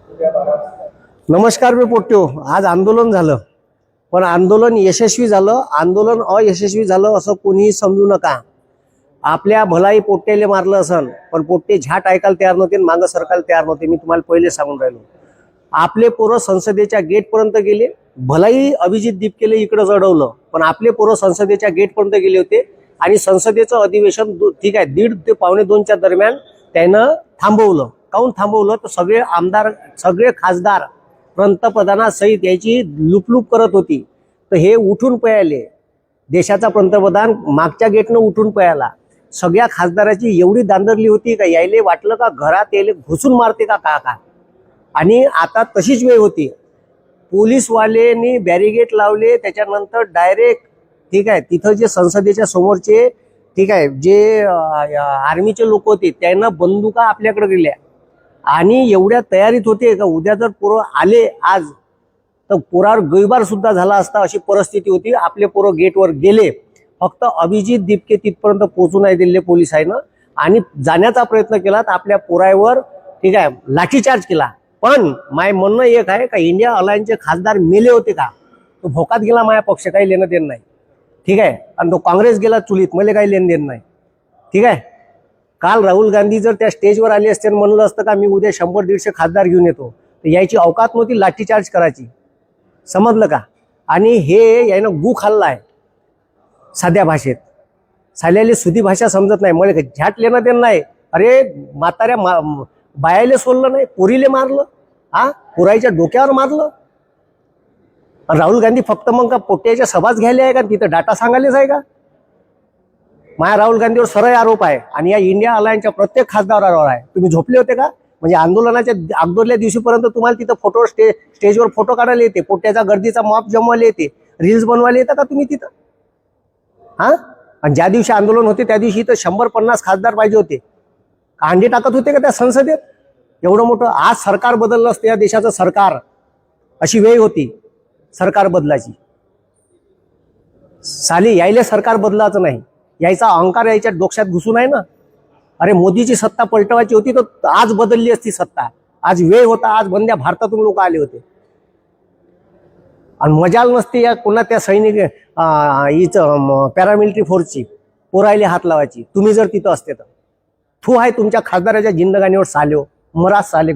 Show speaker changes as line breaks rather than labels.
नमस्कार मी पोट्यो. आज आंदोलन झालं, पण आंदोलन यशस्वी झालं, आंदोलन अयशस्वी झालं असं कोणीही समजू नका. आपल्या भलाई पोट्ट्याले मारलं असन, पण पोट्टे झाट ऐकायला तयार नव्हते, मागं सरकायला तयार नव्हते. मी तुम्हाला पहिले सांगून राहिलो. आपले पोरं संसदेच्या गेटपर्यंत गेले, भलाई अभिजित दीपकेले इकडे चढवलं, पण आपले पोरं संसदेच्या गेटपर्यंत गेले होते आणि संसदेचं अधिवेशन ठीक आहे 1:30 ते 1:45च्या दरम्यान त्यानं थांबवलं. काहून थांबवलं? तर सगळे आमदार, सगळे खासदार पंतप्रधानासहित याची लुपलुप करत होती. तर हे उठून पळाले. देशाचा पंतप्रधान मागच्या गेटनं उठून पळाला. सगळ्या खासदाराची एवढी दांदरली होती का यायले वाटलं का घरात यायले घुसून मारते का का. आणि आता तशीच वेळ होती. पोलीसवाल्यांनी बॅरिगेट लावले, त्याच्यानंतर डायरेक्ट ठीक आहे तिथं जे संसदेच्या समोरचे ठीक आहे जे आर्मीचे लोक होते त्यांना बंदुका आपल्याकडे दिल्या आणि एवढ्या तयारीत होते का उद्या जर पोरं आले आज तर पोरावर गोळीबार सुद्धा झाला असता, अशी परिस्थिती होती. आपले पोरं गेटवर गेले, फक्त अभिजित दीपके तिथपर्यंत पोहोचू नाही दिले पोलिसांना आणि जाण्याचा प्रयत्न केला तर आपल्या पोरावर ठीक आहे लाठीचार्ज केला. पण माय म्हणणं एक आहे का इंडिया अलायन्सचे खासदार मेले होते का? तो भोकात गेला, माझ्या पक्ष काही लेणं देणं नाही ठीक आहे, आणि तो काँग्रेस गेला चुलीत, मला काही लेणं देणं नाही ठीक आहे. काल राहुल गांधी जर त्या स्टेजवर आले असते म्हणलं असतं का मी उद्या 100-150 खासदार घेऊन येतो, तर याची अवकात नव्हती लाठीचार्ज करायची. समजलं का? आणि हे यानं गु खाल्ला आहे साध्या भाषेत. साल्याले सुधी भाषा समजत नाही. मला झाट लेणं देणं नाही. अरे म्हाताऱ्या बायाले सोडलं नाही, पोरीले मारलं, पोराईच्या डोक्यावर मारलं. राहुल गांधी फक्त मग का पोट्ट्याच्या सभाच घ्यायला आहे का? तिथं डाटा सांगायलाच आहे का? माया राहुल गांधीवर सरळ आरोप आहे आणि या इंडिया अलायन्सच्या प्रत्येक खासदारावर आहे. तुम्ही झोपले होते का? म्हणजे आंदोलनाच्या अगोदरल्या दिवशीपर्यंत तुम्हाला तिथं फोटो स्टेजवर फोटो काढायला येते, पोट्ट्याचा गर्दीचा मॉप जमवायला येते, रील्स बनवायला येतं का तुम्ही तिथं? आणि ज्या दिवशी आंदोलन होते त्या दिवशी तर 100-50 खासदार पाहिजे होते. अंडे टाकत होते का त्या संसदेत? एवढं मोठं आज सरकार बदललं असतं या देशाचं सरकार. अशी वेळ होती सरकार बदलाची. साली यायले सरकार बदलायचं नाही, यायचा अहंकार यायच्या डोक्यात घुसून आहे ना. अरे मोदीची सत्ता पलटवायची होती तर आज बदलली असती सत्ता. आज वेळ होता, आज बंद्या भारतातून लोक आले होते. आणि मजाल नसते या कोणा त्या सैनिक हिचं पॅरामिलिटरी फोर्सची पोरायले हात लावायची. तुम्ही जर तिथं असते तर थू आहे तुमच्या खासदाराच्या जिंदगानीवर साल्यो मरा साले.